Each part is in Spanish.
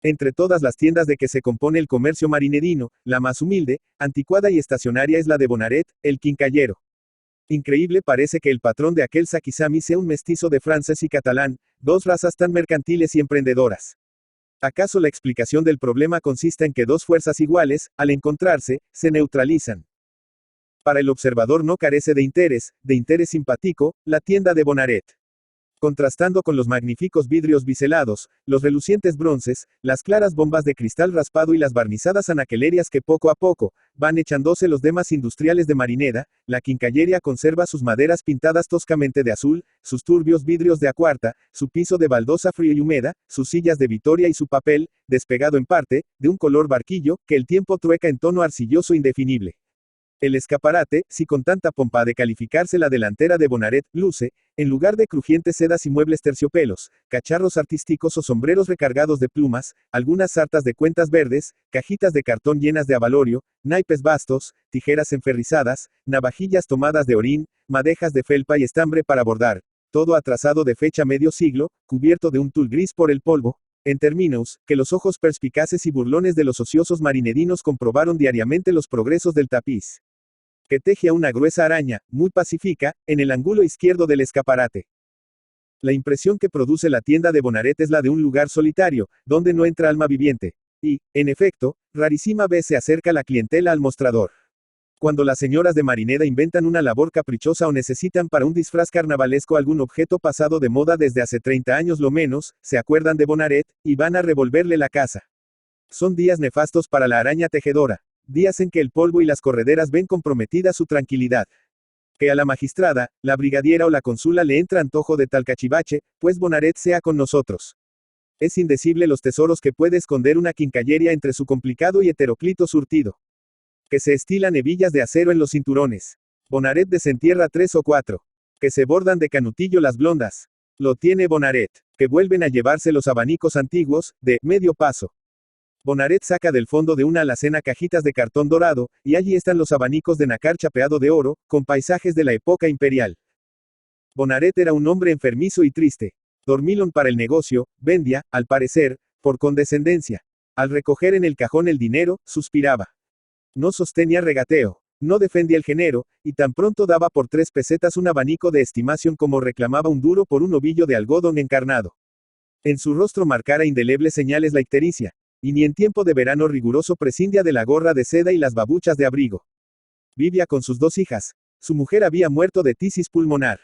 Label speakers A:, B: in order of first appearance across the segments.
A: Entre todas las tiendas de que se compone el comercio marinedino, la más humilde, anticuada y estacionaria es la de Bonaret, el quincallero. Increíble parece que el patrón de aquel Sakizami sea un mestizo de francés y catalán, dos razas tan mercantiles y emprendedoras. ¿Acaso la explicación del problema consiste en que dos fuerzas iguales, al encontrarse, se neutralizan? Para el observador no carece de interés simpático, la tienda de Bonaret. Contrastando con los magníficos vidrios biselados, los relucientes bronces, las claras bombas de cristal raspado y las barnizadas anaquelerias que poco a poco, van echándose los demás industriales de Marineda, la quincallería conserva sus maderas pintadas toscamente de azul, sus turbios vidrios de acuarta, su piso de baldosa frío y húmeda, sus sillas de Vitoria y su papel, despegado en parte, de un color barquillo, que el tiempo trueca en tono arcilloso indefinible. El escaparate, si con tanta pompa ha de calificarse la delantera de Bonaret, luce, en lugar de crujientes sedas y muebles terciopelos, cacharros artísticos o sombreros recargados de plumas, algunas sartas de cuentas verdes, cajitas de cartón llenas de abalorio, naipes bastos, tijeras enferrizadas, navajillas tomadas de orín, madejas de felpa y estambre para bordar, todo atrasado de fecha medio siglo, cubierto de un tul gris por el polvo. En términos, que los ojos perspicaces y burlones de los ociosos marinedinos comprobaron diariamente los progresos del tapiz, que teje a una gruesa araña, muy pacífica, en el ángulo izquierdo del escaparate. La impresión que produce la tienda de Bonaret es la de un lugar solitario, donde no entra alma viviente. Y, en efecto, rarísima vez se acerca la clientela al mostrador. Cuando las señoras de Marineda inventan una labor caprichosa o necesitan para un disfraz carnavalesco algún objeto pasado de moda desde hace 30 años lo menos, se acuerdan de Bonaret, y van a revolverle la casa. Son días nefastos para la araña tejedora. Días en que el polvo y las correderas ven comprometida su tranquilidad. Que a la magistrada, la brigadiera o la consula le entra antojo de tal cachivache, pues Bonaret sea con nosotros. Es indecible los tesoros que puede esconder una quincallería entre su complicado y heteroclito surtido. Que se estilan hebillas de acero en los cinturones. Bonaret desentierra 3 o 4. Que se bordan de canutillo las blondas. Lo tiene Bonaret. Que vuelven a llevarse los abanicos antiguos, de medio paso. Bonaret saca del fondo de una alacena cajitas de cartón dorado, y allí están los abanicos de nácar chapeado de oro, con paisajes de la época imperial. Bonaret era un hombre enfermizo y triste. Dormilón para el negocio, vendía, al parecer, por condescendencia. Al recoger en el cajón el dinero, suspiraba. No sostenía regateo. No defendía el género, y tan pronto daba por 3 pesetas un abanico de estimación como reclamaba un duro por un ovillo de algodón encarnado. En su rostro marcara indelebles señales la ictericia. Y ni en tiempo de verano riguroso prescindía de la gorra de seda y las babuchas de abrigo. Vivía con sus 2 hijas. Su mujer había muerto de tisis pulmonar.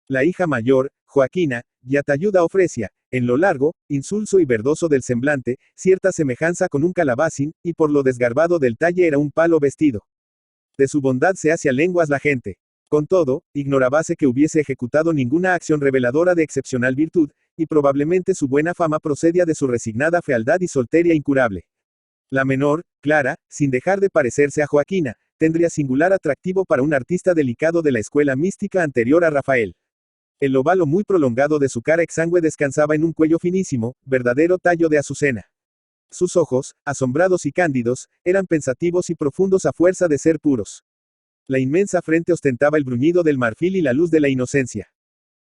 A: La hija mayor, Joaquina, Yatayuda ofrecía, en lo largo, insulso y verdoso del semblante, cierta semejanza con un calabacín, y por lo desgarbado del talle era un palo vestido. De su bondad se hacía lenguas la gente. Con todo, ignorábase que hubiese ejecutado ninguna acción reveladora de excepcional virtud, y probablemente su buena fama procedía de su resignada fealdad y soltería incurable. La menor, Clara, sin dejar de parecerse a Joaquina, tendría singular atractivo para un artista delicado de la escuela mística anterior a Rafael. El óvalo muy prolongado de su cara exangüe descansaba en un cuello finísimo, verdadero tallo de azucena. Sus ojos, asombrados y cándidos, eran pensativos y profundos a fuerza de ser puros. La inmensa frente ostentaba el bruñido del marfil y la luz de la inocencia.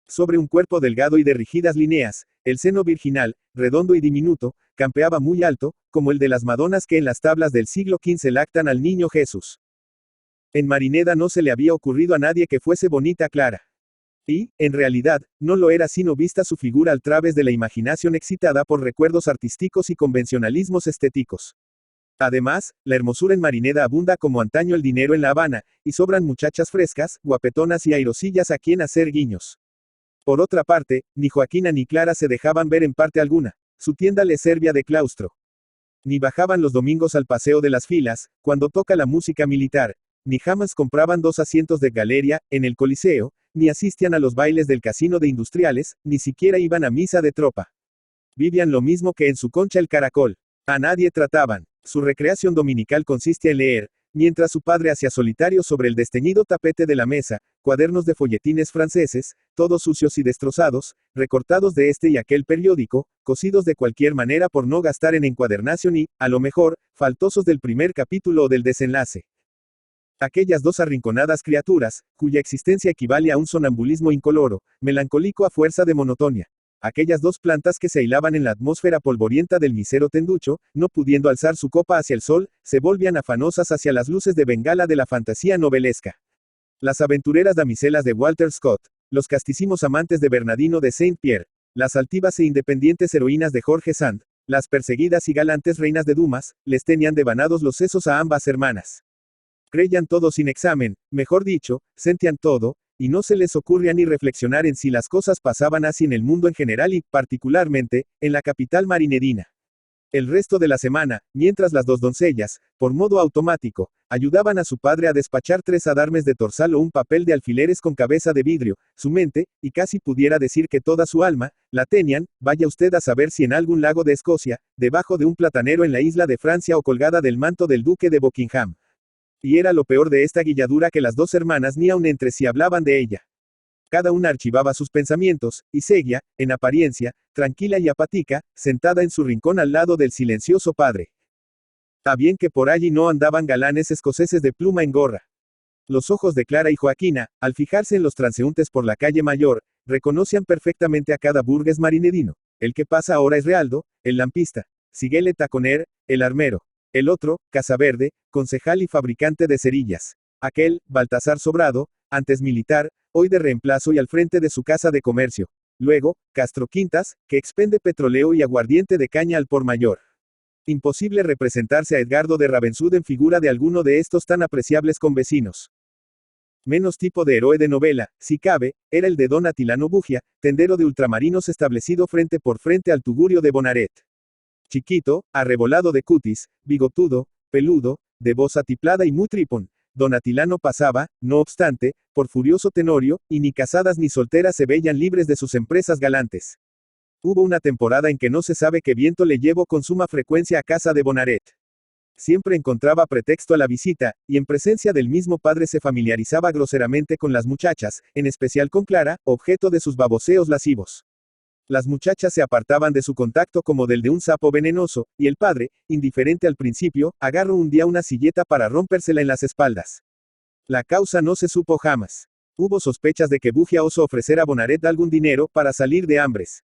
A: Sobre un cuerpo delgado y de rígidas líneas, el seno virginal, redondo y diminuto, campeaba muy alto, como el de las Madonas que en las tablas del siglo XV lactan al niño Jesús. En Marineda no se le había ocurrido a nadie que fuese bonita Clara. Y, en realidad, no lo era sino vista su figura al través de la imaginación excitada por recuerdos artísticos y convencionalismos estéticos. Además, la hermosura en Marineda abunda como antaño el dinero en La Habana, y sobran muchachas frescas, guapetonas y airosillas a quien hacer guiños. Por otra parte, ni Joaquina ni Clara se dejaban ver en parte alguna. Su tienda les servía de claustro. Ni bajaban los domingos al paseo de las filas, cuando toca la música militar, ni jamás compraban 2 asientos de galería, en el Coliseo, ni asistían a los bailes del casino de industriales, ni siquiera iban a misa de tropa. Vivían lo mismo que en su concha el caracol. A nadie trataban. Su recreación dominical consiste en leer, mientras su padre hacía solitario sobre el desteñido tapete de la mesa, cuadernos de folletines franceses, todos sucios y destrozados, recortados de este y aquel periódico, cosidos de cualquier manera por no gastar en encuadernación y, a lo mejor, faltosos del primer capítulo o del desenlace. Aquellas 2 arrinconadas criaturas, cuya existencia equivale a un sonambulismo incoloro, melancólico a fuerza de monotonía. Aquellas dos plantas que se hilaban en la atmósfera polvorienta del mísero tenducho, no pudiendo alzar su copa hacia el sol, se volvían afanosas hacia las luces de bengala de la fantasía novelesca. Las aventureras damiselas de Walter Scott, los castísimos amantes de Bernardino de Saint-Pierre, las altivas e independientes heroínas de Jorge Sand, las perseguidas y galantes reinas de Dumas, les tenían devanados los sesos a ambas hermanas. Creían todo sin examen, mejor dicho, sentían todo, y no se les ocurría ni reflexionar en si las cosas pasaban así en el mundo en general y, particularmente, en la capital marinedina. El resto de la semana, mientras las dos doncellas, por modo automático, ayudaban a su padre a despachar 3 adarmes de torsal o un papel de alfileres con cabeza de vidrio, su mente, y casi pudiera decir que toda su alma, la tenían, vaya usted a saber si en algún lago de Escocia, debajo de un platanero en la isla de Francia o colgada del manto del duque de Buckingham. Y era lo peor de esta guilladura que las dos hermanas ni aun entre sí hablaban de ella. Cada una archivaba sus pensamientos, y seguía, en apariencia, tranquila y apática, sentada en su rincón al lado del silencioso padre. A bien que por allí no andaban galanes escoceses de pluma en gorra. Los ojos de Clara y Joaquina, al fijarse en los transeúntes por la calle Mayor, reconocían perfectamente a cada burgués marinedino. El que pasa ahora es Realdo, el lampista. Síguele Taconer, el armero. El otro, Casaverde, concejal y fabricante de cerillas. Aquel, Baltasar Sobrado, antes militar, hoy de reemplazo y al frente de su casa de comercio. Luego, Castro Quintas, que expende petróleo y aguardiente de caña al por mayor. Imposible representarse a Edgardo de Ravenswood en figura de alguno de estos tan apreciables convecinos. Menos tipo de héroe de novela, si cabe, era el de don Atilano Bugia, tendero de ultramarinos establecido frente por frente al tugurio de Bonaret. Chiquito, arrebolado de cutis, bigotudo, peludo, de voz atiplada y muy tripón, don Atilano pasaba, no obstante, por furioso tenorio, y ni casadas ni solteras se veían libres de sus empresas galantes. Hubo una temporada en que no se sabe qué viento le llevó con suma frecuencia a casa de Bonaret. Siempre encontraba pretexto a la visita, y en presencia del mismo padre se familiarizaba groseramente con las muchachas, en especial con Clara, objeto de sus baboseos lascivos. Las muchachas se apartaban de su contacto como del de un sapo venenoso, y el padre, indiferente al principio, agarró un día una silleta para rompérsela en las espaldas. La causa no se supo jamás. Hubo sospechas de que Bugia osó ofrecer a Bonaret algún dinero para salir de hambres.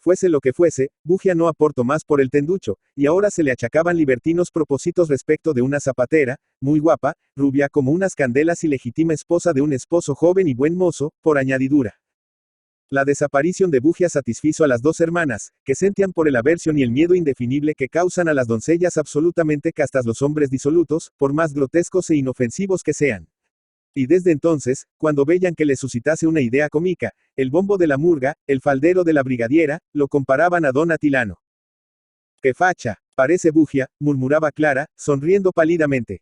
A: Fuese lo que fuese, Bugia no aportó más por el tenducho, y ahora se le achacaban libertinos propósitos respecto de una zapatera, muy guapa, rubia como unas candelas y legítima esposa de un esposo joven y buen mozo, por añadidura. La desaparición de Bugia satisfizo a las dos hermanas, que sentían por el aversión y el miedo indefinible que causan a las doncellas absolutamente castas los hombres disolutos, por más grotescos e inofensivos que sean. Y desde entonces, cuando veían que les suscitase una idea cómica, el bombo de la murga, el faldero de la brigadiera, lo comparaban a don Atilano. ¡Qué facha! Parece Bugia, murmuraba Clara, sonriendo pálidamente.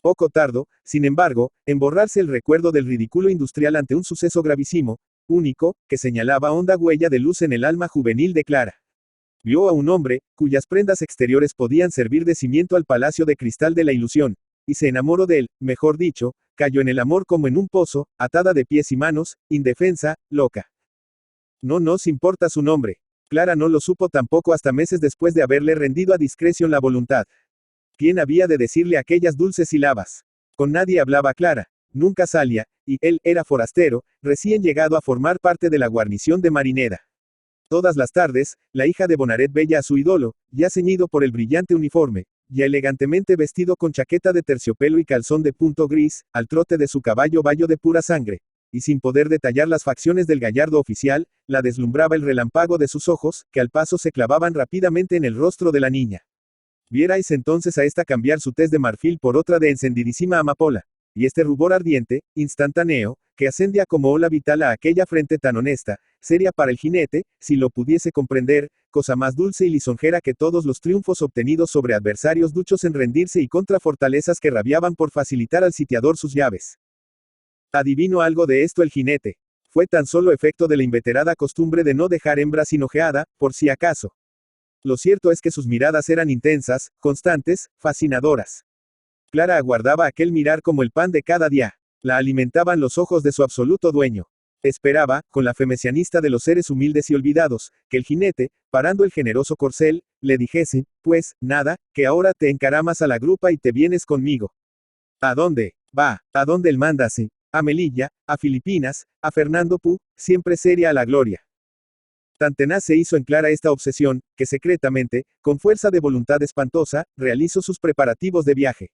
A: Poco tardó, sin embargo, en borrarse el recuerdo del ridículo industrial ante un suceso gravísimo, único, que señalaba honda huella de luz en el alma juvenil de Clara. Vio a un hombre, cuyas prendas exteriores podían servir de cimiento al palacio de cristal de la ilusión, y se enamoró de él, mejor dicho, cayó en el amor como en un pozo, atada de pies y manos, indefensa, loca. No nos importa su nombre. Clara no lo supo tampoco hasta meses después de haberle rendido a discreción la voluntad. ¿Quién había de decirle aquellas dulces sílabas? Con nadie hablaba Clara. Nunca salía, y él era forastero, recién llegado a formar parte de la guarnición de Marineda. Todas las tardes, la hija de Bonaret veía a su ídolo, ya ceñido por el brillante uniforme, ya elegantemente vestido con chaqueta de terciopelo y calzón de punto gris, al trote de su caballo bayo de pura sangre, y sin poder detallar las facciones del gallardo oficial, la deslumbraba el relámpago de sus ojos, que al paso se clavaban rápidamente en el rostro de la niña. Vierais entonces a esta cambiar su tez de marfil por otra de encendidísima amapola. Y este rubor ardiente, instantáneo, que ascendía como ola vital a aquella frente tan honesta, seria para el jinete, si lo pudiese comprender, cosa más dulce y lisonjera que todos los triunfos obtenidos sobre adversarios duchos en rendirse y contra fortalezas que rabiaban por facilitar al sitiador sus llaves. Adivino algo de esto el jinete. Fue tan solo efecto de la inveterada costumbre de no dejar hembra sin ojeada, por si acaso. Lo cierto es que sus miradas eran intensas, constantes, fascinadoras. Clara aguardaba aquel mirar como el pan de cada día. La alimentaban los ojos de su absoluto dueño. Esperaba, con la fe mesianista de los seres humildes y olvidados, que el jinete, parando el generoso corcel, le dijese, pues, nada, que ahora te encaramas a la grupa y te vienes conmigo. ¿A dónde? Va, ¿a dónde él mándase? A Melilla, a Filipinas, a Fernando Poo, siempre seria a la gloria. Tan tenaz se hizo en Clara esta obsesión, que secretamente, con fuerza de voluntad espantosa, realizó sus preparativos de viaje.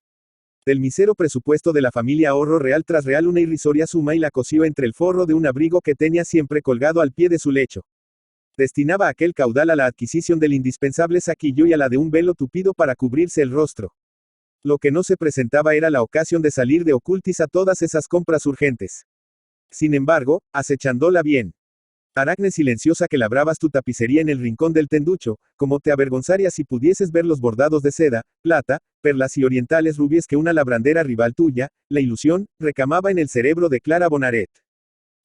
A: Del mísero presupuesto de la familia ahorró real tras real una irrisoria suma y la cosió entre el forro de un abrigo que tenía siempre colgado al pie de su lecho. Destinaba aquel caudal a la adquisición del indispensable saquillo y a la de un velo tupido para cubrirse el rostro. Lo que no se presentaba era la ocasión de salir de ocultis a todas esas compras urgentes. Sin embargo, acechándola bien. Aracne silenciosa que labrabas tu tapicería en el rincón del tenducho, como te avergonzarías si pudieses ver los bordados de seda, plata, perlas y orientales rubies que una labrandera rival tuya, la ilusión, recamaba en el cerebro de Clara Bonaret.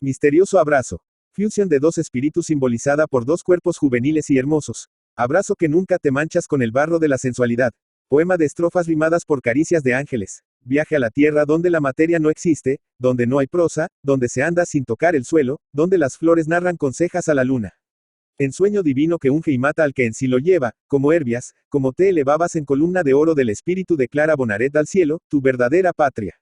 A: Misterioso abrazo. Fusión de dos espíritus simbolizada por dos cuerpos juveniles y hermosos. Abrazo que nunca te manchas con el barro de la sensualidad. Poema de estrofas rimadas por caricias de ángeles. Viaje a la tierra donde la materia no existe, donde no hay prosa, donde se anda sin tocar el suelo, donde las flores narran consejas a la luna. Ensueño divino que unge y mata al que en sí lo lleva, como Herbias, como te elevabas en columna de oro del espíritu de Clara Bonaret al cielo, tu verdadera patria.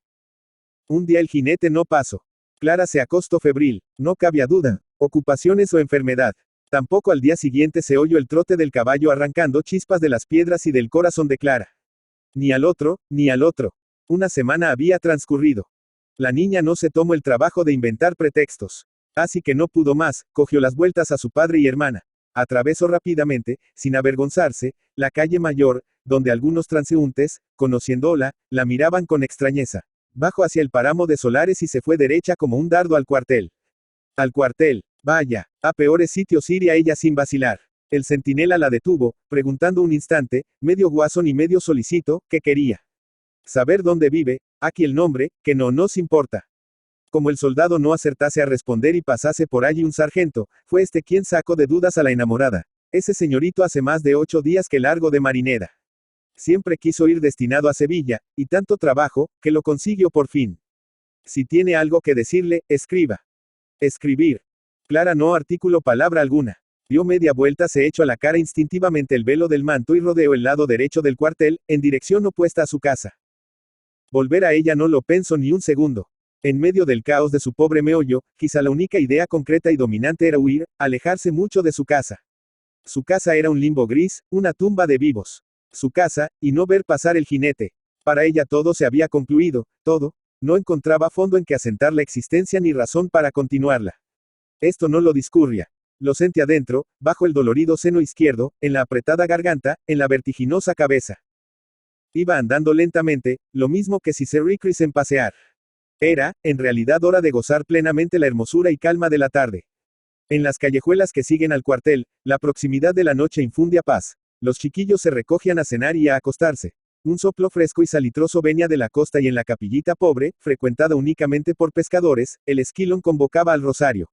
A: Un día el jinete no pasó. Clara se acostó febril, no cabía duda, ocupaciones o enfermedad. Tampoco al día siguiente se oyó el trote del caballo arrancando chispas de las piedras y del corazón de Clara. Ni al otro, ni al otro. Una semana había transcurrido. La niña no se tomó el trabajo de inventar pretextos. Así que no pudo más, cogió las vueltas a su padre y hermana. Atravesó rápidamente, sin avergonzarse, la calle mayor, donde algunos transeúntes, conociéndola, la miraban con extrañeza. Bajó hacia el páramo de Solares y se fue derecha como un dardo al cuartel. Al cuartel. Vaya, a peores sitios iría ella sin vacilar. El centinela la detuvo, preguntando un instante, medio guasón y medio solicito, ¿qué quería? Saber dónde vive, aquí el nombre, que no nos importa. Como el soldado no acertase a responder y pasase por allí un sargento, fue este quien sacó de dudas a la enamorada. Ese señorito hace más de 8 días que largo de Marineda. Siempre quiso ir destinado a Sevilla, y tanto trabajo, que lo consiguió por fin. Si tiene algo que decirle, escriba. Escribir. Clara no articuló palabra alguna. Dio media vuelta, se echó a la cara instintivamente el velo del manto y rodeó el lado derecho del cuartel, en dirección opuesta a su casa. Volver a ella no lo pensó ni un segundo. En medio del caos de su pobre meollo, quizá la única idea concreta y dominante era huir, alejarse mucho de su casa. Su casa era un limbo gris, una tumba de vivos. Su casa, y no ver pasar el jinete. Para ella todo se había concluido, todo. No encontraba fondo en que asentar la existencia ni razón para continuarla. Esto no lo discurría. Lo sentía dentro, bajo el dolorido seno izquierdo, en la apretada garganta, en la vertiginosa cabeza. Iba andando lentamente, lo mismo que si se recris en pasear. Era, en realidad, hora de gozar plenamente la hermosura y calma de la tarde. En las callejuelas que siguen al cuartel, la proximidad de la noche infundia paz. Los chiquillos se recogían a cenar y a acostarse. Un soplo fresco y salitroso venía de la costa y en la capillita pobre, frecuentada únicamente por pescadores, el esquilón convocaba al rosario.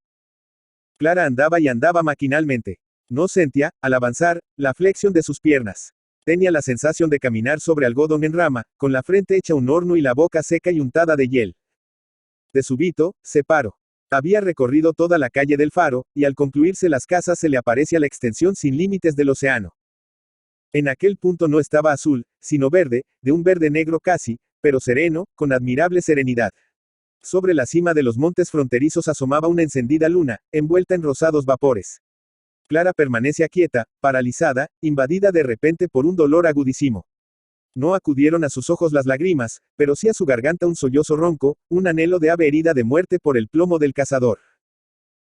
A: Clara andaba y andaba maquinalmente. No sentía, al avanzar, la flexión de sus piernas. Tenía la sensación de caminar sobre algodón en rama, con la frente hecha un horno y la boca seca y untada de hiel. De súbito, se paró. Había recorrido toda la calle del Faro, y al concluirse las casas se le aparecía la extensión sin límites del océano. En aquel punto no estaba azul, sino verde, de un verde negro casi, pero sereno, con admirable serenidad. Sobre la cima de los montes fronterizos asomaba una encendida luna, envuelta en rosados vapores. Clara permanecía quieta, paralizada, invadida de repente por un dolor agudísimo. No acudieron a sus ojos las lágrimas, pero sí a su garganta un sollozo ronco, un anhelo de ave herida de muerte por el plomo del cazador.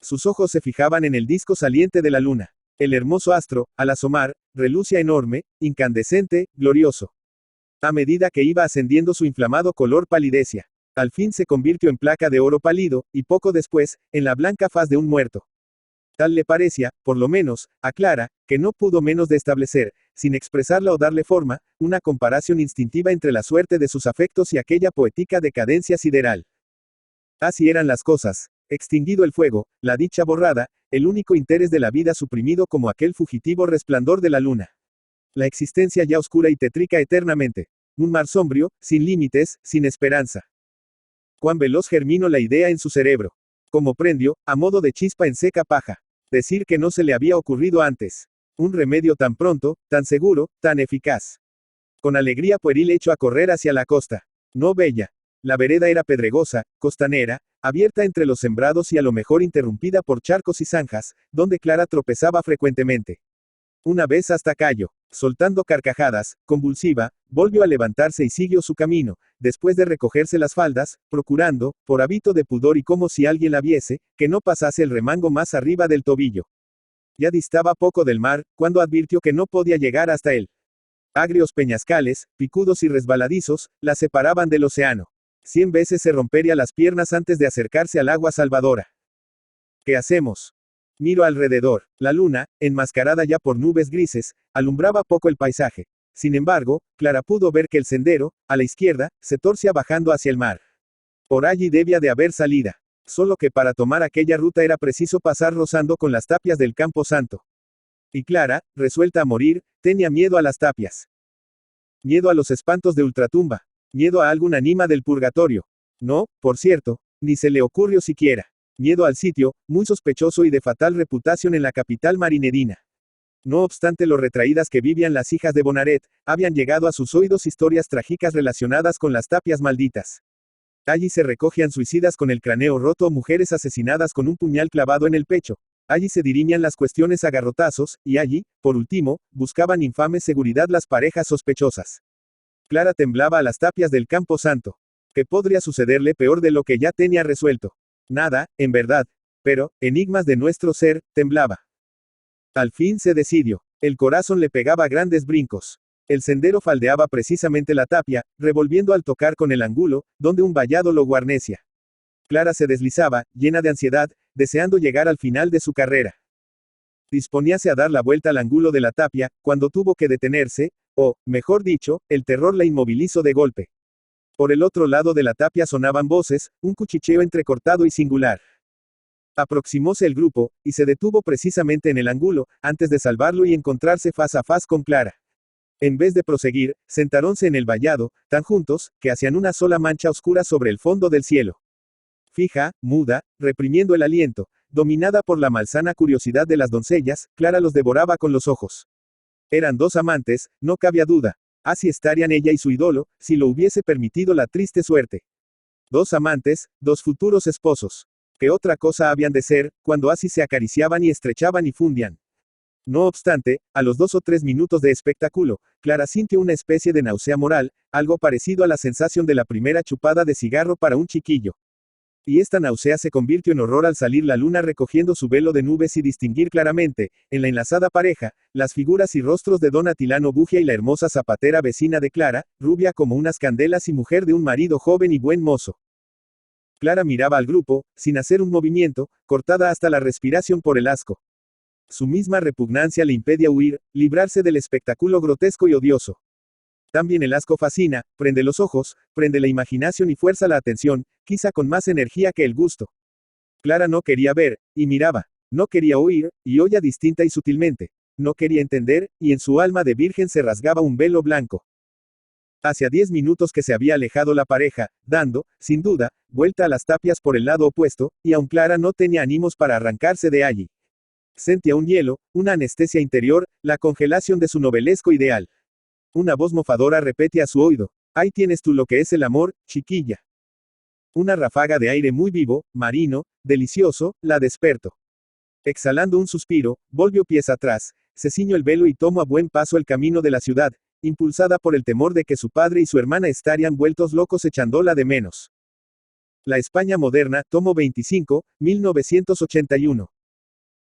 A: Sus ojos se fijaban en el disco saliente de la luna. El hermoso astro, al asomar, relucía enorme, incandescente, glorioso. A medida que iba ascendiendo su inflamado color palidecía. Al fin se convirtió en placa de oro pálido, y poco después, en la blanca faz de un muerto. Tal le parecía, por lo menos, a Clara, que no pudo menos de establecer, sin expresarla o darle forma, una comparación instintiva entre la suerte de sus afectos y aquella poética decadencia sideral. Así eran las cosas. Extinguido el fuego, la dicha borrada, el único interés de la vida suprimido como aquel fugitivo resplandor de la luna. La existencia ya oscura y tétrica eternamente. Un mar sombrío, sin límites, sin esperanza. Cuán veloz germinó la idea en su cerebro. Como prendió, a modo de chispa en seca paja. Decir que no se le había ocurrido antes. Un remedio tan pronto, tan seguro, tan eficaz. Con alegría pueril echó a correr hacia la costa. No bella. La vereda era pedregosa, costanera, abierta entre los sembrados y a lo mejor interrumpida por charcos y zanjas, donde Clara tropezaba frecuentemente. Una vez hasta cayó. Soltando carcajadas, convulsiva, volvió a levantarse y siguió su camino, después de recogerse las faldas, procurando, por hábito de pudor y como si alguien la viese, que no pasase el remango más arriba del tobillo. Ya distaba poco del mar, cuando advirtió que no podía llegar hasta él. Agrios peñascales, picudos y resbaladizos, la separaban del océano. 100 veces se rompería las piernas antes de acercarse al agua salvadora. ¿Qué hacemos? Miro alrededor. La luna, enmascarada ya por nubes grises, alumbraba poco el paisaje. Sin embargo, Clara pudo ver que el sendero, a la izquierda, se torcía bajando hacia el mar. Por allí debía de haber salida. Solo que para tomar aquella ruta era preciso pasar rozando con las tapias del Campo Santo. Y Clara, resuelta a morir, tenía miedo a las tapias. Miedo a los espantos de ultratumba. Miedo a algún ánima del purgatorio. No, por cierto, ni se le ocurrió siquiera. Miedo al sitio, muy sospechoso y de fatal reputación en la capital marinedina. No obstante lo retraídas que vivían las hijas de Bonaret, habían llegado a sus oídos historias trágicas relacionadas con las tapias malditas. Allí se recogían suicidas con el cráneo roto o mujeres asesinadas con un puñal clavado en el pecho. Allí se dirimían las cuestiones a garrotazos, y allí, por último, buscaban infame seguridad las parejas sospechosas. Clara temblaba a las tapias del Campo Santo. ¿Qué podría sucederle peor de lo que ya tenía resuelto? Nada, en verdad. Pero, enigmas de nuestro ser, temblaba. Al fin se decidió. El corazón le pegaba grandes brincos. El sendero faldeaba precisamente la tapia, revolviendo al tocar con el ángulo, donde un vallado lo guarnecia. Clara se deslizaba, llena de ansiedad, deseando llegar al final de su carrera. Disponíase a dar la vuelta al ángulo de la tapia, cuando tuvo que detenerse, o, mejor dicho, el terror la inmovilizó de golpe. Por el otro lado de la tapia sonaban voces, un cuchicheo entrecortado y singular. Aproximóse el grupo, y se detuvo precisamente en el ángulo, antes de salvarlo y encontrarse faz a faz con Clara. En vez de proseguir, sentaronse en el vallado, tan juntos, que hacían una sola mancha oscura sobre el fondo del cielo. Fija, muda, reprimiendo el aliento, dominada por la malsana curiosidad de las doncellas, Clara los devoraba con los ojos. Eran dos amantes, no cabía duda. Así estarían ella y su ídolo, si lo hubiese permitido la triste suerte. Dos amantes, dos futuros esposos. ¿Qué otra cosa habían de ser, cuando así se acariciaban y estrechaban y fundían? No obstante, a los 2 o 3 minutos de espectáculo, Clara sintió una especie de náusea moral, algo parecido a la sensación de la primera chupada de cigarro para un chiquillo. Y esta náusea se convirtió en horror al salir la luna recogiendo su velo de nubes y distinguir claramente, en la enlazada pareja, las figuras y rostros de don Atilano Bugia y la hermosa zapatera vecina de Clara, rubia como unas candelas y mujer de un marido joven y buen mozo. Clara miraba al grupo, sin hacer un movimiento, cortada hasta la respiración por el asco. Su misma repugnancia le impedía huir, librarse del espectáculo grotesco y odioso. También el asco fascina, prende los ojos, prende la imaginación y fuerza la atención, quizá con más energía que el gusto. Clara no quería ver, y miraba. No quería oír, y oía distinta y sutilmente. No quería entender, y en su alma de virgen se rasgaba un velo blanco. Hacía 10 minutos que se había alejado la pareja, dando, sin duda, vuelta a las tapias por el lado opuesto, y aun Clara no tenía ánimos para arrancarse de allí. Sentía un hielo, una anestesia interior, la congelación de su novelesco ideal. Una voz mofadora repetía a su oído: ahí tienes tú lo que es el amor, chiquilla. Una ráfaga de aire muy vivo, marino, delicioso, la despertó. Exhalando un suspiro, volvió pies atrás, se ciñó el velo y tomó a buen paso el camino de la ciudad, impulsada por el temor de que su padre y su hermana estarían vueltos locos echándola de menos. La España moderna, tomo 25, 1981.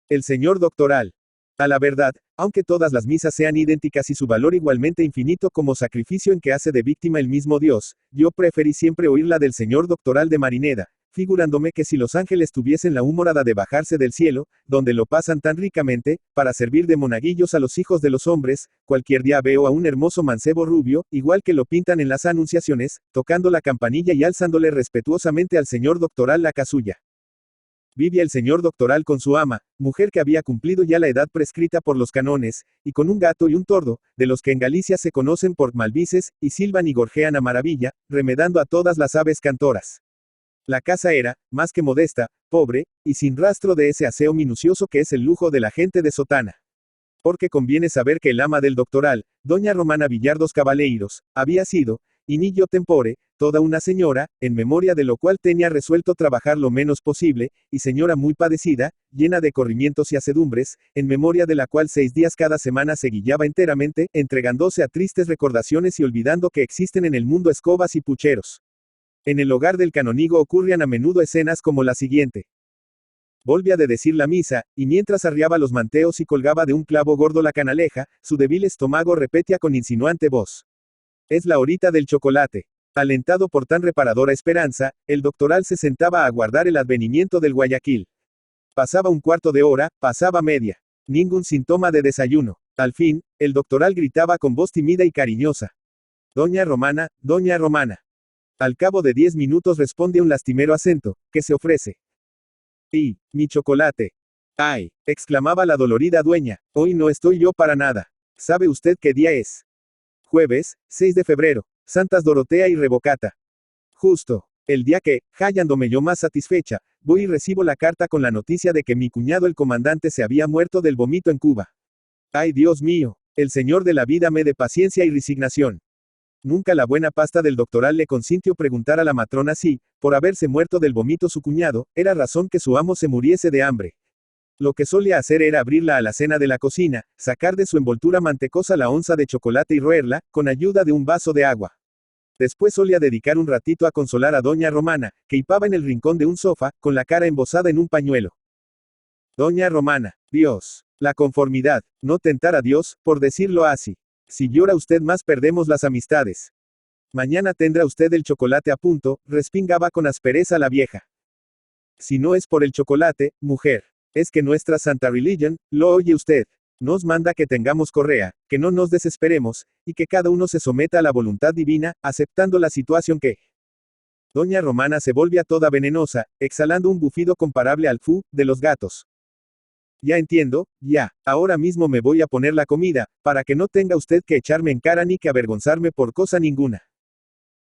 A: El señor doctoral. A la verdad, aunque todas las misas sean idénticas y su valor igualmente infinito como sacrificio en que hace de víctima el mismo Dios, yo preferí siempre oír la del señor doctoral de Marineda, figurándome que si los ángeles tuviesen la humorada de bajarse del cielo, donde lo pasan tan ricamente, para servir de monaguillos a los hijos de los hombres, cualquier día veo a un hermoso mancebo rubio, igual que lo pintan en las anunciaciones, tocando la campanilla y alzándole respetuosamente al señor doctoral la casulla. Vivía el señor doctoral con su ama, mujer que había cumplido ya la edad prescrita por los cánones, y con un gato y un tordo, de los que en Galicia se conocen por malvices, y silban y gorjean a maravilla, remedando a todas las aves cantoras. La casa era, más que modesta, pobre, y sin rastro de ese aseo minucioso que es el lujo de la gente de sotana. Porque conviene saber que el ama del doctoral, doña Romana Villardos Cabaleiros, había sido, in illo tempore, toda una señora, en memoria de lo cual tenía resuelto trabajar lo menos posible, y señora muy padecida, llena de corrimientos y asedumbres, en memoria de la cual 6 días cada semana se guillaba enteramente, entregándose a tristes recordaciones y olvidando que existen en el mundo escobas y pucheros. En el hogar del canónigo ocurrían a menudo escenas como la siguiente. Volvía de decir la misa, y mientras arriaba los manteos y colgaba de un clavo gordo la canaleja, su débil estómago repetía con insinuante voz. Es la horita del chocolate. Alentado por tan reparadora esperanza, el doctoral se sentaba a aguardar el advenimiento del Guayaquil. Pasaba un cuarto de hora, pasaba media. Ningún síntoma de desayuno. Al fin, el doctoral gritaba con voz tímida y cariñosa. Doña Romana, doña Romana. Al cabo de 10 minutos responde un lastimero acento, ¿qué se ofrece? Y, mi chocolate. ¡Ay! Exclamaba la dolorida dueña, hoy no estoy yo para nada. ¿Sabe usted qué día es? Jueves, 6 de febrero, Santas Dorotea y Revocata. Justo. El día que, hallándome yo más satisfecha, voy y recibo la carta con la noticia de que mi cuñado el comandante se había muerto del vómito en Cuba. ¡Ay Dios mío! El Señor de la vida me dé paciencia y resignación. Nunca la buena pasta del doctoral le consintió preguntar a la matrona si, por haberse muerto del vómito su cuñado, era razón que su amo se muriese de hambre. Lo que solía hacer era abrir la alacena de la cocina, sacar de su envoltura mantecosa la onza de chocolate y roerla, con ayuda de un vaso de agua. Después solía dedicar un ratito a consolar a doña Romana, que hipaba en el rincón de un sofá, con la cara embozada en un pañuelo. Doña Romana, Dios, la conformidad, no tentar a Dios, por decirlo así. Si llora usted más perdemos las amistades. Mañana tendrá usted el chocolate a punto, respingaba con aspereza la vieja. Si no es por el chocolate, mujer, es que nuestra Santa Religion, lo oye usted, nos manda que tengamos correa, que no nos desesperemos, y que cada uno se someta a la voluntad divina, aceptando la situación que. Doña Romana se volvía toda venenosa, exhalando un bufido comparable al fu, de los gatos. Ya entiendo, ya, ahora mismo me voy a poner la comida, para que no tenga usted que echarme en cara ni que avergonzarme por cosa ninguna.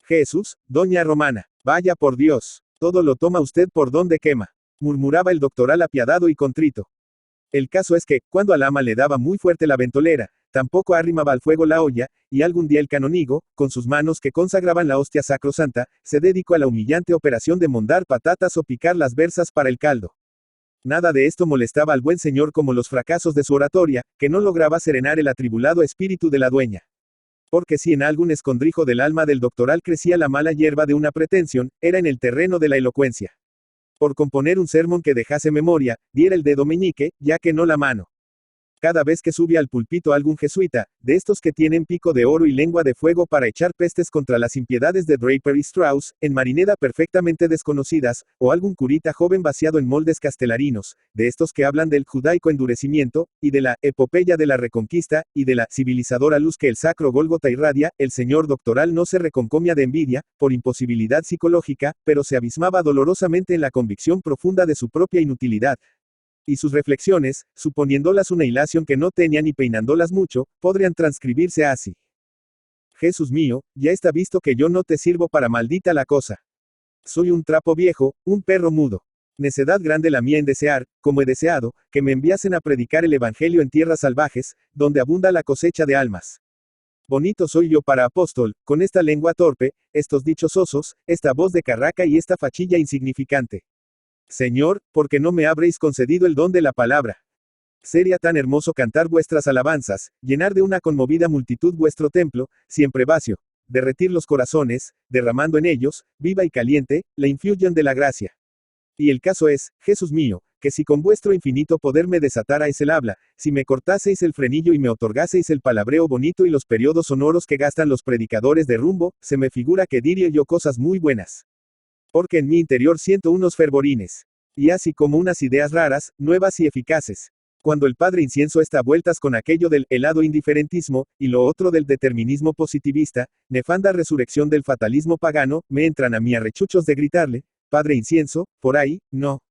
A: Jesús, doña Romana, vaya por Dios, todo lo toma usted por donde quema, murmuraba el doctoral apiadado y contrito. El caso es que, cuando al ama le daba muy fuerte la ventolera, tampoco arrimaba al fuego la olla, y algún día el canónigo, con sus manos que consagraban la hostia sacrosanta, se dedicó a la humillante operación de mondar patatas o picar las versas para el caldo. Nada de esto molestaba al buen señor como los fracasos de su oratoria, que no lograba serenar el atribulado espíritu de la dueña. Porque si en algún escondrijo del alma del doctoral crecía la mala hierba de una pretensión, era en el terreno de la elocuencia. Por componer un sermón que dejase memoria, diera el dedo meñique, ya que no la mano. Cada vez que subía al púlpito algún jesuita, de estos que tienen pico de oro y lengua de fuego para echar pestes contra las impiedades de Draper y Strauss, en Marineda perfectamente desconocidas, o algún curita joven vaciado en moldes castelarinos, de estos que hablan del judaico endurecimiento, y de la epopeya de la reconquista, y de la civilizadora luz que el sacro Gólgota irradia, el señor doctoral no se reconcomia de envidia, por imposibilidad psicológica, pero se abismaba dolorosamente en la convicción profunda de su propia inutilidad. Y sus reflexiones, suponiéndolas una hilación que no tenían y peinándolas mucho, podrían transcribirse así. Jesús mío, ya está visto que yo no te sirvo para maldita la cosa. Soy un trapo viejo, un perro mudo. Necedad grande la mía en desear, como he deseado, que me enviasen a predicar el evangelio en tierras salvajes, donde abunda la cosecha de almas. Bonito soy yo para apóstol, con esta lengua torpe, estos dichos osos, esta voz de carraca y esta fachilla insignificante. Señor, porque no me habréis concedido el don de la palabra. Sería tan hermoso cantar vuestras alabanzas, llenar de una conmovida multitud vuestro templo, siempre vacío, derretir los corazones, derramando en ellos, viva y caliente, la infusión de la gracia. Y el caso es, Jesús mío, que si con vuestro infinito poder me desatarais el habla, si me cortaseis el frenillo y me otorgaseis el palabreo bonito y los periodos sonoros que gastan los predicadores de rumbo, se me figura que diría yo cosas muy buenas. Porque en mi interior siento unos fervorines. Y así como unas ideas raras, nuevas y eficaces. Cuando el padre Incienso está a vueltas con aquello del helado indiferentismo, y lo otro del determinismo positivista, nefanda resurrección del fatalismo pagano, me entran a mí arrechuchos de gritarle, padre Incienso, por ahí, no.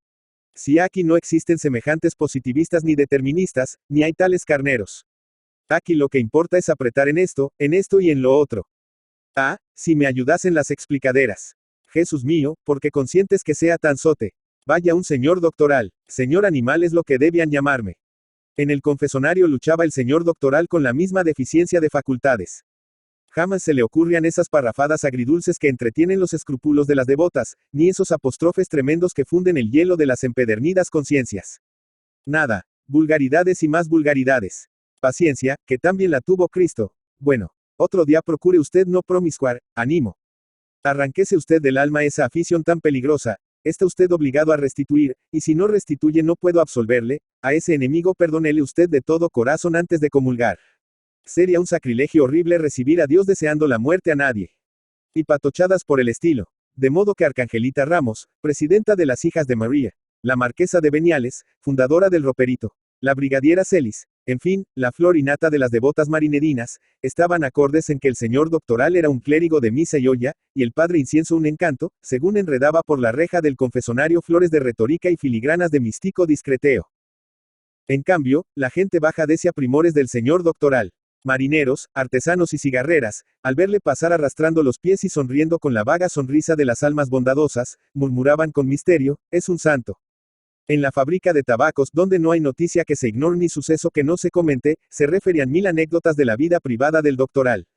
A: Si aquí no existen semejantes positivistas ni deterministas, ni hay tales carneros. Aquí lo que importa es apretar en esto y en lo otro. Ah, si me ayudasen las explicaderas. Jesús mío, porque consientes que sea tan sote. Vaya un señor doctoral, señor animal es lo que debían llamarme. En el confesonario luchaba el señor doctoral con la misma deficiencia de facultades. Jamás se le ocurrían esas parrafadas agridulces que entretienen los escrúpulos de las devotas, ni esos apóstrofes tremendos que funden el hielo de las empedernidas conciencias. Nada. Vulgaridades y más vulgaridades. Paciencia, que también la tuvo Cristo. Bueno. Otro día procure usted no promiscuar, ánimo. Arranquese usted del alma esa afición tan peligrosa, está usted obligado a restituir, y si no restituye no puedo absolverle, a ese enemigo perdónele usted de todo corazón antes de comulgar. Sería un sacrilegio horrible recibir a Dios deseando la muerte a nadie. Y patochadas por el estilo. De modo que Arcangelita Ramos, presidenta de las Hijas de María, la marquesa de Beniales, fundadora del Roperito, la brigadiera Celis, en fin, la flor y nata de las devotas marinedinas, estaban acordes en que el señor doctoral era un clérigo de misa y olla, y el padre Incienso un encanto, según enredaba por la reja del confesonario flores de retórica y filigranas de místico discreteo. En cambio, la gente baja decia primores del señor doctoral. Marineros, artesanos y cigarreras, al verle pasar arrastrando los pies y sonriendo con la vaga sonrisa de las almas bondadosas, murmuraban con misterio, es un santo. En la fábrica de tabacos, donde no hay noticia que se ignore ni suceso que no se comente, se referían 1000 anécdotas de la vida privada del doctoral.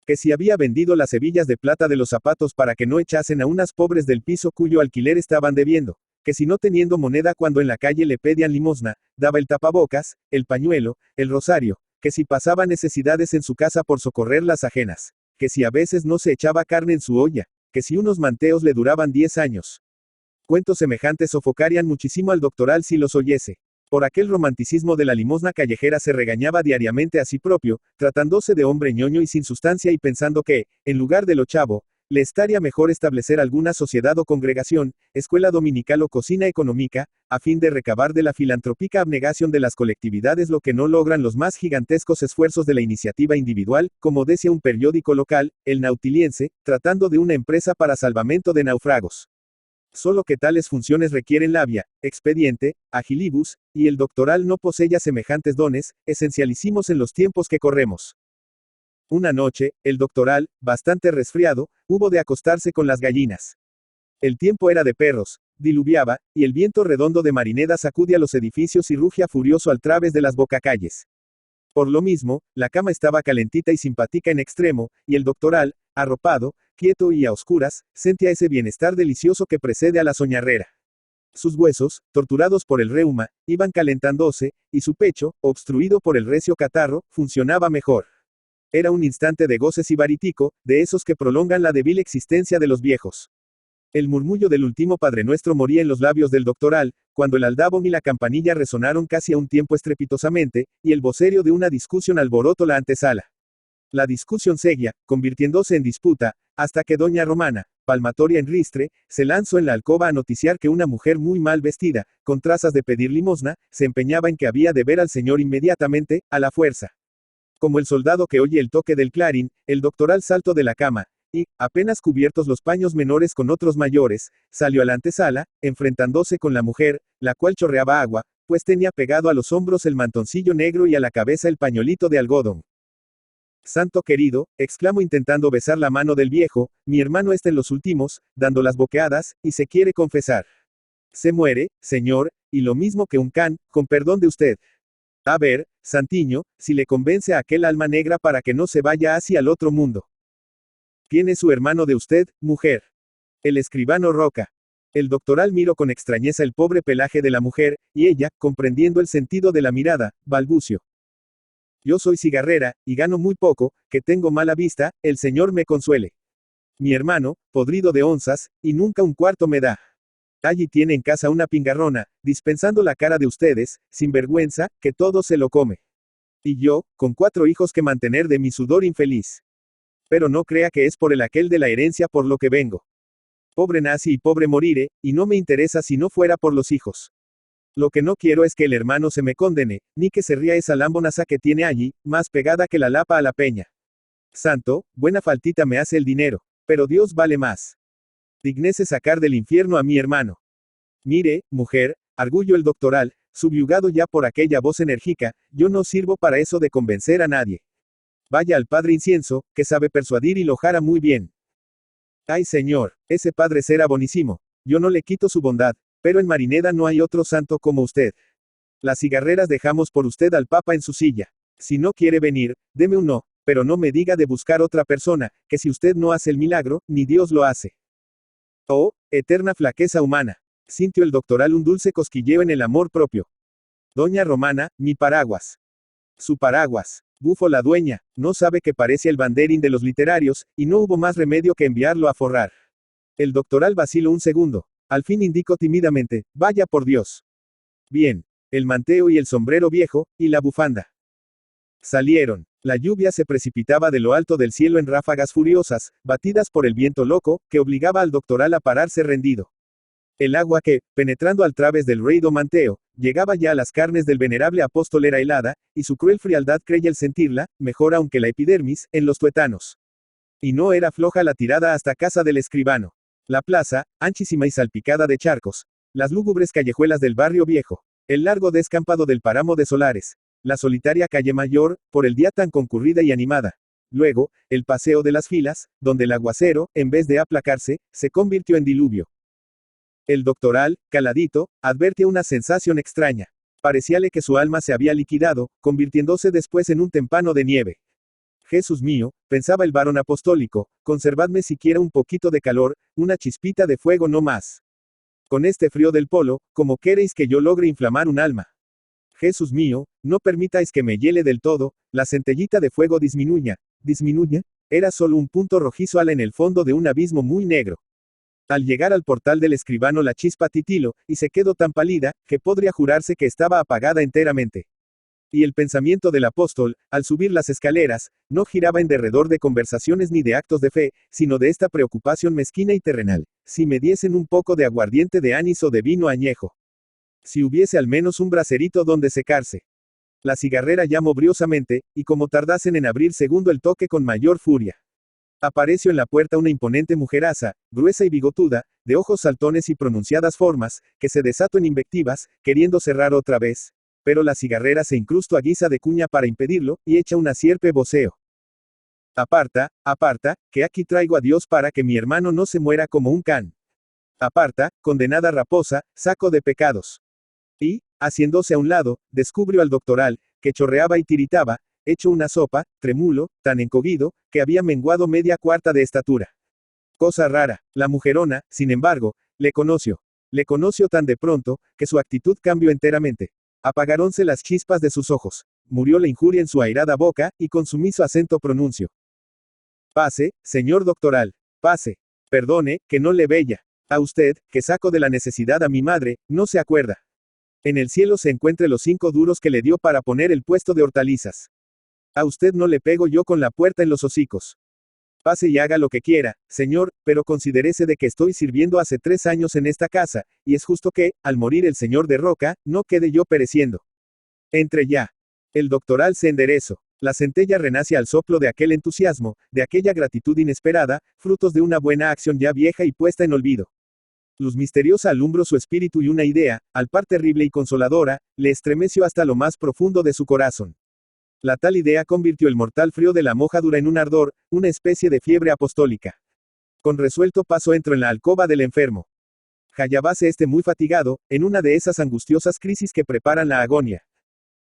A: Que si había vendido las hebillas de plata de los zapatos para que no echasen a unas pobres del piso cuyo alquiler estaban debiendo. Que si no teniendo moneda cuando en la calle le pedían limosna, daba el tapabocas, el pañuelo, el rosario. Que si pasaba necesidades en su casa por socorrer las ajenas. Que si a veces no se echaba carne en su olla. Que si unos manteos le duraban 10 años. Cuentos semejantes sofocarían muchísimo al doctoral si los oyese. Por aquel romanticismo de la limosna callejera se regañaba diariamente a sí propio, tratándose de hombre ñoño y sin sustancia y pensando que, en lugar de lo chavo, le estaría mejor establecer alguna sociedad o congregación, escuela dominical o cocina económica, a fin de recabar de la filantrópica abnegación de las colectividades lo que no logran los más gigantescos esfuerzos de la iniciativa individual, como decía un periódico local, el Nautiliense, tratando de una empresa para salvamento de náufragos. Solo que tales funciones requieren labia, expediente, agilibus, y el doctoral no poseía semejantes dones, esencialísimos en los tiempos que corremos. Una noche, el doctoral, bastante resfriado, hubo de acostarse con las gallinas. El tiempo era de perros, diluviaba, y el viento redondo de Marineda sacudía los edificios y rugía furioso al través de las bocacalles. Por lo mismo, la cama estaba calentita y simpática en extremo, y el doctoral, arropado, quieto y a oscuras, sentía ese bienestar delicioso que precede a la soñarrera. Sus huesos, torturados por el reuma, iban calentándose, y su pecho, obstruido por el recio catarro, funcionaba mejor. Era un instante de goce sibaritico, de esos que prolongan la débil existencia de los viejos. El murmullo del último Padre Nuestro moría en los labios del doctoral, cuando el aldabón y la campanilla resonaron casi a un tiempo estrepitosamente, y el vocerio de una discusión alborotó la antesala. La discusión seguía, convirtiéndose en disputa, hasta que doña Romana, palmatoria en ristre, se lanzó en la alcoba a noticiar que una mujer muy mal vestida, con trazas de pedir limosna, se empeñaba en que había de ver al señor inmediatamente, a la fuerza. Como el soldado que oye el toque del clarín, el doctoral saltó de la cama, y, apenas cubiertos los paños menores con otros mayores, salió a la antesala, enfrentándose con la mujer, la cual chorreaba agua, pues tenía pegado a los hombros el mantoncillo negro y a la cabeza el pañolito de algodón. Santo querido, exclamó intentando besar la mano del viejo, mi hermano está en los últimos, dando las boqueadas, y se quiere confesar. Se muere, señor, y lo mismo que un can, con perdón de usted. A ver, Santiño, si le convence a aquel alma negra para que no se vaya hacia el otro mundo. ¿Quién es su hermano de usted, mujer? El escribano Roca. El doctoral miró con extrañeza el pobre pelaje de la mujer, y ella, comprendiendo el sentido de la mirada, balbució. Yo soy cigarrera, y gano muy poco, que tengo mala vista, el señor me consuele. Mi hermano, podrido de onzas, y nunca un cuarto me da. Allí tiene en casa una pingarrona, dispensando la cara de ustedes, sin vergüenza, que todo se lo come. Y yo, con 4 hijos que mantener de mi sudor infeliz. Pero no crea que es por el aquel de la herencia por lo que vengo. Pobre nací y pobre moriré, y no me interesa si no fuera por los hijos. Lo que no quiero es que el hermano se me condene, ni que se ría esa lambonaza que tiene allí, más pegada que la lapa a la peña. Santo, buena faltita me hace el dinero, pero Dios vale más. Dignese sacar del infierno a mi hermano. Mire, mujer, arguyó el doctoral, subyugado ya por aquella voz enérgica, yo no sirvo para eso de convencer a nadie. Vaya al padre Incienso, que sabe persuadir y lo jara muy bien. Ay señor, ese padre será bonísimo. Yo no le quito su bondad, pero en Marineda no hay otro santo como usted. Las cigarreras dejamos por usted al papa en su silla. Si no quiere venir, deme un no, pero no me diga de buscar otra persona, que si usted no hace el milagro, ni Dios lo hace. Oh, eterna flaqueza humana. Sintió el doctoral un dulce cosquilleo en el amor propio. Doña Romana, mi paraguas. Su paraguas. Bufó la dueña, no sabe que parece el banderín de los literarios, y no hubo más remedio que enviarlo a forrar. El doctoral vaciló un segundo. Al fin indicó tímidamente, vaya por Dios. Bien. El manteo y el sombrero viejo, y la bufanda. Salieron. La lluvia se precipitaba de lo alto del cielo en ráfagas furiosas, batidas por el viento loco, que obligaba al doctoral a pararse rendido. El agua que, penetrando al través del ruido manteo, llegaba ya a las carnes del venerable apóstol era helada, y su cruel frialdad creía el sentirla, mejor aunque la epidermis, en los tuetanos. Y no era floja la tirada hasta casa del escribano. La plaza, anchísima y salpicada de charcos. Las lúgubres callejuelas del barrio viejo. El largo descampado del páramo de Solares. La solitaria calle mayor, por el día tan concurrida y animada. Luego, el paseo de las filas, donde el aguacero, en vez de aplacarse, se convirtió en diluvio. El doctoral, caladito, advertía una sensación extraña. Parecíale que su alma se había liquidado, convirtiéndose después en un témpano de nieve. Jesús mío, pensaba el varón apostólico, conservadme siquiera un poquito de calor, una chispita de fuego no más. Con este frío del polo, ¿cómo queréis que yo logre inflamar un alma? Jesús mío, no permitáis que me hiele del todo, la centellita de fuego disminuya. ¿Disminuya? Era solo un punto rojizo ala en el fondo de un abismo muy negro. Al llegar al portal del escribano la chispa titiló, y se quedó tan pálida, que podría jurarse que estaba apagada enteramente. Y el pensamiento del apóstol, al subir las escaleras, no giraba en derredor de conversaciones ni de actos de fe, sino de esta preocupación mezquina y terrenal. Si me diesen un poco de aguardiente de anís o de vino añejo. Si hubiese al menos un bracerito donde secarse. La cigarrera llamó briosamente, y como tardasen en abrir segundo el toque con mayor furia. Apareció en la puerta una imponente mujeraza, gruesa y bigotuda, de ojos saltones y pronunciadas formas, que se desató en invectivas, queriendo cerrar otra vez. Pero la cigarrera se incrustó a guisa de cuña para impedirlo, y echa una sierpe voceo. Aparta, aparta, que aquí traigo a Dios para que mi hermano no se muera como un can. Aparta, condenada raposa, saco de pecados. Y, haciéndose a un lado, descubrió al doctoral, que chorreaba y tiritaba, hecho una sopa, trémulo, tan encogido, que había menguado media cuarta de estatura. Cosa rara, la mujerona, sin embargo, le conoció. Le conoció tan de pronto, que su actitud cambió enteramente. Apagaronse las chispas de sus ojos. Murió la injuria en su airada boca, y con sumiso acento pronunció. Pase, señor doctoral. Pase. Perdone, que no le veía. A usted, que saco de la necesidad a mi madre, no se acuerda. En el cielo se encuentre los 5 duros que le dio para poner el puesto de hortalizas. A usted no le pego yo con la puerta en los hocicos. Pase y haga lo que quiera, señor, pero considérese de que estoy sirviendo hace 3 años en esta casa, y es justo que, al morir el señor de Roca, no quede yo pereciendo. Entre ya. El doctoral se enderezó. La centella renace al soplo de aquel entusiasmo, de aquella gratitud inesperada, frutos de una buena acción ya vieja y puesta en olvido. Luz misteriosa alumbró su espíritu y una idea, al par terrible y consoladora, le estremeció hasta lo más profundo de su corazón. La tal idea convirtió el mortal frío de la mojadura en un ardor, una especie de fiebre apostólica. Con resuelto paso entró en la alcoba del enfermo. Hallábase este muy fatigado, en una de esas angustiosas crisis que preparan la agonía.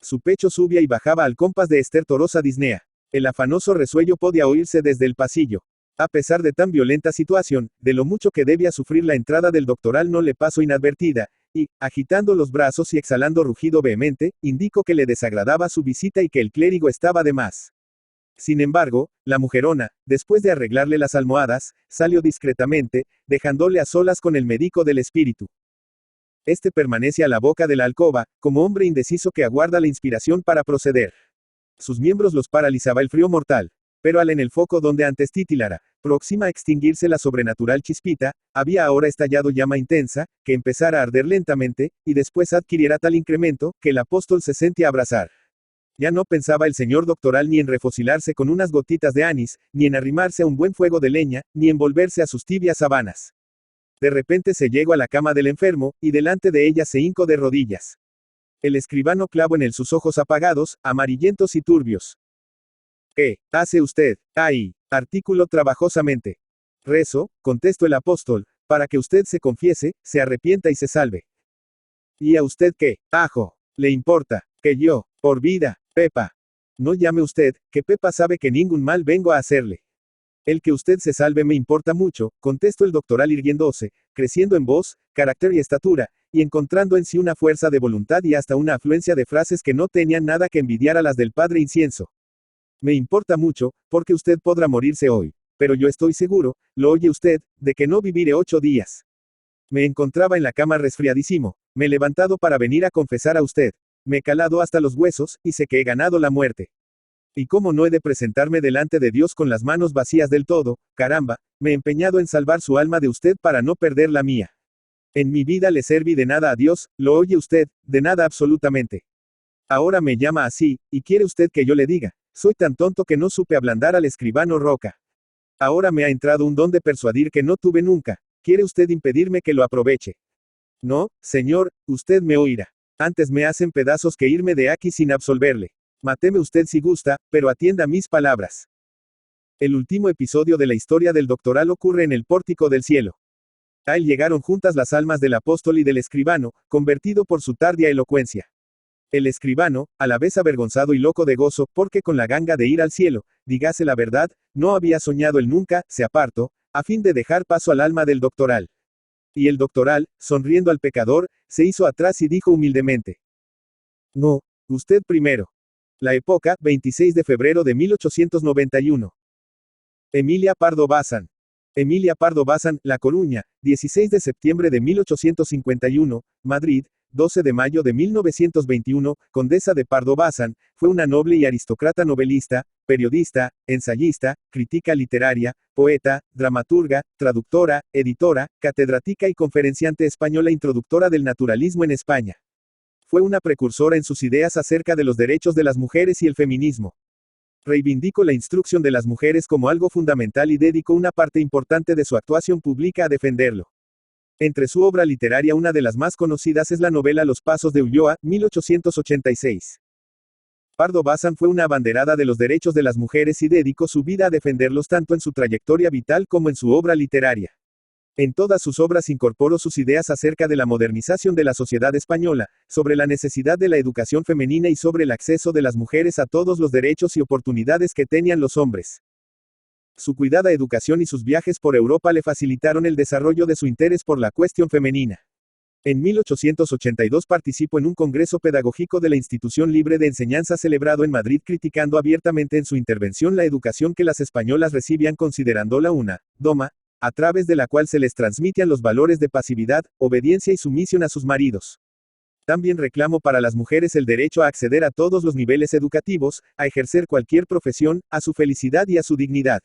A: Su pecho subía y bajaba al compás de estertorosa disnea. El afanoso resuello podía oírse desde el pasillo. A pesar de tan violenta situación, de lo mucho que debía sufrir la entrada del doctoral no le pasó inadvertida, y, agitando los brazos y exhalando rugido vehemente, indicó que le desagradaba su visita y que el clérigo estaba de más. Sin embargo, la mujerona, después de arreglarle las almohadas, salió discretamente, dejándole a solas con el médico del espíritu. Este permanece a la boca de la alcoba, como hombre indeciso que aguarda la inspiración para proceder. Sus miembros los paralizaba el frío mortal. Pero al en el foco donde antes titilara, próxima a extinguirse la sobrenatural chispita, había ahora estallado llama intensa, que empezara a arder lentamente, y después adquiriera tal incremento, que el apóstol se sentía abrazar. Ya no pensaba el señor doctoral ni en refocilarse con unas gotitas de anís, ni en arrimarse a un buen fuego de leña, ni en volverse a sus tibias sábanas. De repente se llegó a la cama del enfermo, y delante de ella se hincó de rodillas. El escribano clavó en él sus ojos apagados, amarillentos y turbios. ¿Qué hace usted? Ahí. Artículo trabajosamente. Rezo, contestó el apóstol, para que usted se confiese, se arrepienta y se salve. ¿Y a usted qué, ajo, le importa? Que yo, por vida, Pepa. No llame usted, que Pepa sabe que ningún mal vengo a hacerle. El que usted se salve me importa mucho, contestó el doctoral irguiéndose, creciendo en voz, carácter y estatura, y encontrando en sí una fuerza de voluntad y hasta una afluencia de frases que no tenían nada que envidiar a las del padre Incienso. Me importa mucho, porque usted podrá morirse hoy. Pero yo estoy seguro, lo oye usted, de que no viviré 8 días. Me encontraba en la cama resfriadísimo, me he levantado para venir a confesar a usted. Me he calado hasta los huesos, y sé que he ganado la muerte. ¿Y cómo no he de presentarme delante de Dios con las manos vacías del todo? Caramba, me he empeñado en salvar su alma de usted para no perder la mía. En mi vida le serví de nada a Dios, lo oye usted, de nada absolutamente. Ahora me llama así, y quiere usted que yo le diga, soy tan tonto que no supe ablandar al escribano Roca. Ahora me ha entrado un don de persuadir que no tuve nunca, ¿quiere usted impedirme que lo aproveche? No, señor, usted me oirá. Antes me hacen pedazos que irme de aquí sin absolverle. Máteme usted si gusta, pero atienda mis palabras. El último episodio de la historia del doctoral ocurre en el pórtico del cielo. A él llegaron juntas las almas del apóstol y del escribano, convertido por su tardía elocuencia. El escribano, a la vez avergonzado y loco de gozo, porque con la ganga de ir al cielo, dígase la verdad, no había soñado él nunca, se apartó, a fin de dejar paso al alma del doctoral. Y el doctoral, sonriendo al pecador, se hizo atrás y dijo humildemente: No, usted primero. La época, 26 de febrero de 1891. Emilia Pardo Bazán. Emilia Pardo Bazán, La Coruña, 16 de septiembre de 1851, Madrid, 12 de mayo de 1921, condesa de Pardo Bazán, fue una noble y aristócrata novelista, periodista, ensayista, crítica literaria, poeta, dramaturga, traductora, editora, catedrática y conferenciante española introductora del naturalismo en España. Fue una precursora en sus ideas acerca de los derechos de las mujeres y el feminismo. Reivindicó la instrucción de las mujeres como algo fundamental y dedicó una parte importante de su actuación pública a defenderlo. Entre su obra literaria una de las más conocidas es la novela Los Pasos de Ulloa, 1886. Pardo Bazán fue una abanderada de los derechos de las mujeres y dedicó su vida a defenderlos tanto en su trayectoria vital como en su obra literaria. En todas sus obras incorporó sus ideas acerca de la modernización de la sociedad española, sobre la necesidad de la educación femenina y sobre el acceso de las mujeres a todos los derechos y oportunidades que tenían los hombres. Su cuidada educación y sus viajes por Europa le facilitaron el desarrollo de su interés por la cuestión femenina. En 1882 participó en un congreso pedagógico de la Institución Libre de Enseñanza celebrado en Madrid, criticando abiertamente en su intervención la educación que las españolas recibían, considerándola una doma, a través de la cual se les transmitían los valores de pasividad, obediencia y sumisión a sus maridos. También reclamó para las mujeres el derecho a acceder a todos los niveles educativos, a ejercer cualquier profesión, a su felicidad y a su dignidad.